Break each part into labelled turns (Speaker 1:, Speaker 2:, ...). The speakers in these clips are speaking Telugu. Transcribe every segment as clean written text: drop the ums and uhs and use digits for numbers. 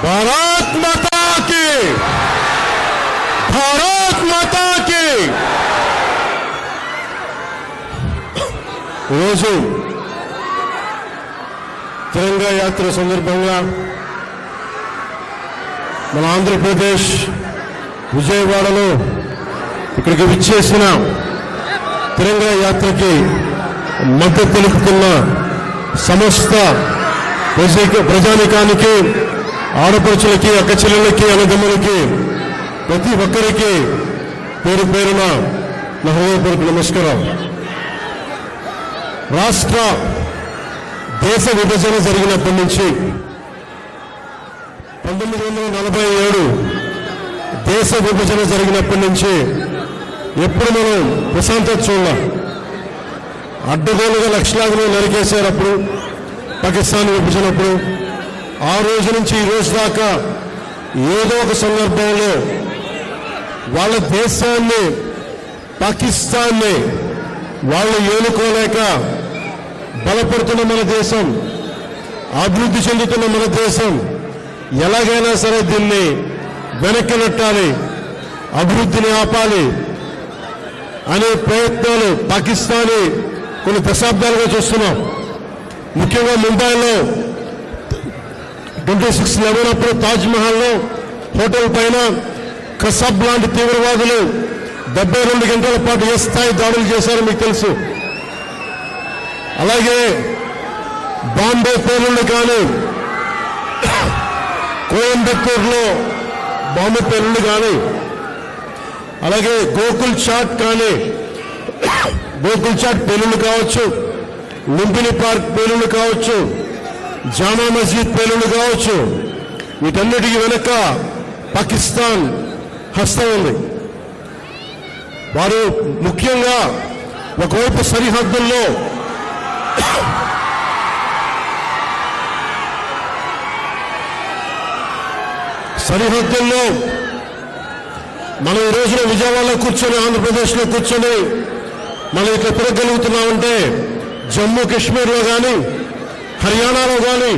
Speaker 1: భారత్ మాతా కీ, భారత్ మాతా కీ. ఈరోజు తిరంగా యాత్ర సందర్భంగా మన ఆంధ్రప్రదేశ్ విజయవాడలో ఇక్కడికి విచ్చేసిన తిరంగా యాత్రకి మద్దతు తెలుపుతున్న సమస్త ప్రజానికానికి, ఆడపడుచులకి, అక్కచెల్లెళ్ళకి, అన్నదమ్ములకి, ప్రతి ఒక్కరికి పేరు పేరున నా హృదయపూర్వక నమస్కారం. రాష్ట్ర దేశ విభజన జరిగినప్పటి నుంచి 1947 దేశ విభజన జరిగినప్పటి నుంచి ఎప్పుడు మనం ప్రశాంతత చూడాలి. అడ్డగోలుగా లక్షలాదిలో నరికేశారు అప్పుడు పాకిస్తాన్ విభజనప్పుడు. ఆ రోజు నుంచి ఈ రోజు దాకా ఏదో ఒక సందర్భంలో వాళ్ళ దేశాన్ని, పాకిస్తాన్ని వాళ్ళు ఏలుకోలేక బలపడుతున్న మన దేశం, అభివృద్ధి చెందుతున్న మన దేశం ఎలాగైనా సరే దీన్ని వెనక్కి నెట్టాలి, అభివృద్ధిని ఆపాలి అనే ప్రయత్నాలు పాకిస్తానీ కొన్ని దశాబ్దాలుగా చూస్తున్నాం. ముఖ్యంగా ముంబైలో 26/11 అప్పుడు తాజ్మహల్లో హోటల్ పైన కసబ్ లాంటి తీవ్రవాదులు 72 గంటల పాటు ఏ స్థాయి దాడులు చేశారో మీకు తెలుసు. అలాగే బాంబే పేలుళ్లు కానీ, కోయంబత్తూరులో బాంబు పేలుళ్లు కానీ, అలాగే గోకుల్ చాట్ కానీ, గోకుల్ చాట్ పేలుళ్లు కావచ్చు, లుంబిని పార్క్ పేలుళ్లు కావచ్చు, జామా మస్జిద్ పేలుళ్లు కావచ్చు, వీటన్నిటికీ వెనక పాకిస్తాన్ హస్తం ఉంది. వారు ముఖ్యంగా ఒకవైపు సరిహద్దుల్లో మనం ఈ రోజున విజయవాడలో కూర్చొని, ఆంధ్రప్రదేశ్లో కూర్చొని మనం ఇట్లా తిరగలుగుతున్నామంటే జమ్మూ కాశ్మీర్లో కానీ, హర్యానాలో కానీ,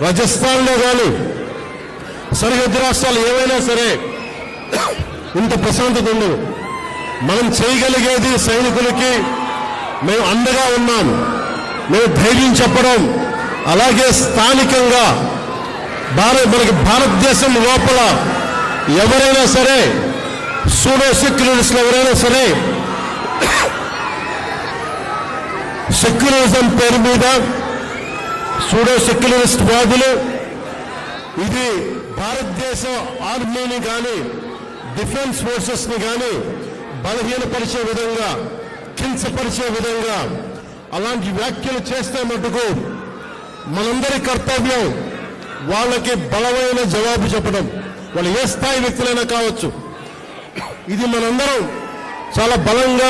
Speaker 1: రాజస్థాన్లో కానీ, సరిహద్దు రాష్ట్రాలు ఏవైనా సరే ఇంత ప్రశాంతత ఉండదు. మనం చేయగలిగేది సైనికులకి మేము అండగా ఉన్నాం, మేము ధైర్యం చెప్పడం, అలాగే స్థానికంగా మనకి భారతదేశం లోపల ఎవరైనా సరే సూడో సెక్యులరిస్టులు ఎవరైనా సరే సెక్యులరిజం పేరు మీద సూడో సెక్యులరిస్ట్ వాదులు ఇది భారతదేశ ఆర్మీని కానీ, డిఫెన్స్ ఫోర్సెస్ ని కానీ బలహీనపరిచే విధంగా, కించపరిచే విధంగా అలాంటి వ్యాఖ్యలు చేస్తే మటుకు మనందరి కర్తవ్యం వాళ్ళకి బలమైన జవాబు చెప్పడం. వాళ్ళు ఏ స్థాయి వ్యక్తులైనా కావచ్చు. ఇది మనందరం చాలా బలంగా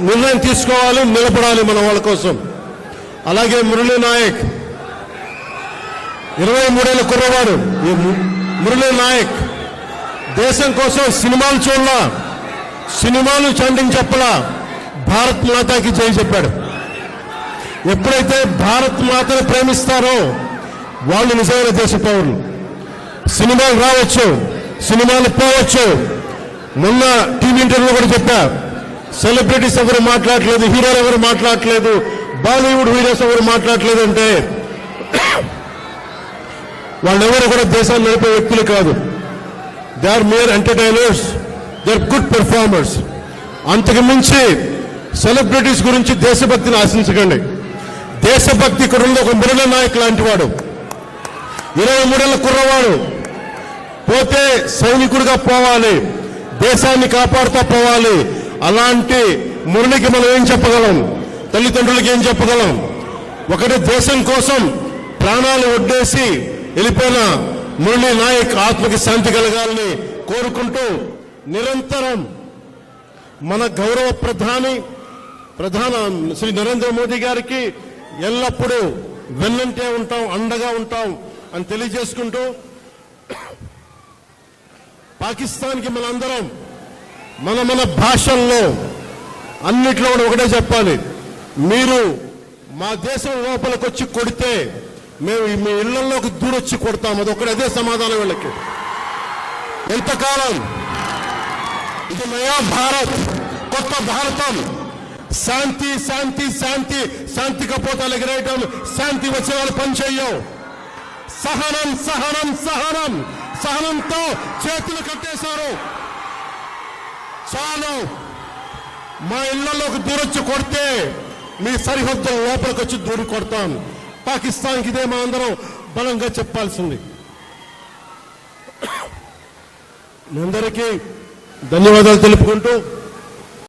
Speaker 1: నిర్ణయం తీసుకోవాలి, నిలబడాలి మన వాళ్ళ కోసం. అలాగే మురళీ నాయక్ 23 ఏళ్ల కుర్రవాడు. ఈ మురళీ నాయక్ దేశం కోసం సినిమాలు చూడలా, సినిమాలు చండింగ్ చెప్పలా, భారత్ మాతాకి జై చెప్పాడు. ఎప్పుడైతే భారత్ మాతను ప్రేమిస్తారో వాళ్ళు నిజమైన దేశ పౌరులు. సినిమాలు రావచ్చు, సినిమాలు పోవచ్చు. మొన్న టీవీ ఇంటర్వ్యూలో కూడా చెప్పా, సెలబ్రిటీస్ ఎవరు మాట్లాడలేదు, హీరోలు ఎవరు మాట్లాడలేదు, బాలీవుడ్ హీరోస్ ఎవరు మాట్లాడలేదు అంటే వాళ్ళెవరు కూడా దేశాన్ని నడిపే వ్యక్తులు కాదు. They are mere entertainers, they are good performers. అంతకు మించి సెలబ్రిటీస్ గురించి దేశభక్తిని ఆశించకండి. దేశభక్తి ఇక్కడ ఉంది. ఒక మురళీ నాయక్ లాంటి వాడు, 23 ఏళ్ల కుర్రవాడు, పోతే సైనికుడిగా పోవాలి, దేశాన్ని కాపాడుతూ పోవాలి. అలాంటి మురళికి మనం ఏం చెప్పగలం? తల్లిదండ్రులకి ఏం చెప్పగలం? ఒకటి దేశం కోసం ప్రాణాలు ఒడ్డేసి వెళ్ళిపోయిన మురళీ నాయక్ ఆత్మకి శాంతి కలగాలని కోరుకుంటూ, నిరంతరం మన గౌరవ ప్రధాని శ్రీ నరేంద్ర మోదీ గారికి ఎల్లప్పుడూ వెన్నంటే ఉంటాం, అండగా ఉంటాం అని తెలియజేసుకుంటూ, పాకిస్తాన్కి మనందరం మన భాషల్లో అన్నిట్లో ఒకటే చెప్పాలి. మీరు మా దేశం లోపలికి వచ్చి కొడితే మేము మీ ఇళ్లలోకి దూరొచ్చి కొడతాం. అదే సమాధానం వీళ్ళకి. ఎంతకాలం ఇది నయా భారత్, కొత్త భారతం. శాంతి శాంతి శాంతి, శాంతి కపోతాలు ఎగరేయటం, శాంతి వచ్చే వాళ్ళు పనిచేయం. సహనం సహనం సహనం, సహనంతో చేతులు కట్టేశారు. చాలు. మా ఇళ్లలోకి దూరొచ్చి కొడితే మీ సరిహద్దుల లోపలికి వచ్చి దూరి కొడతాం. పాకిస్తాన్కి ఇదే మా అందరం బలంగా చెప్పాల్సింది. మీ అందరికీ ధన్యవాదాలు తెలుపుకుంటూ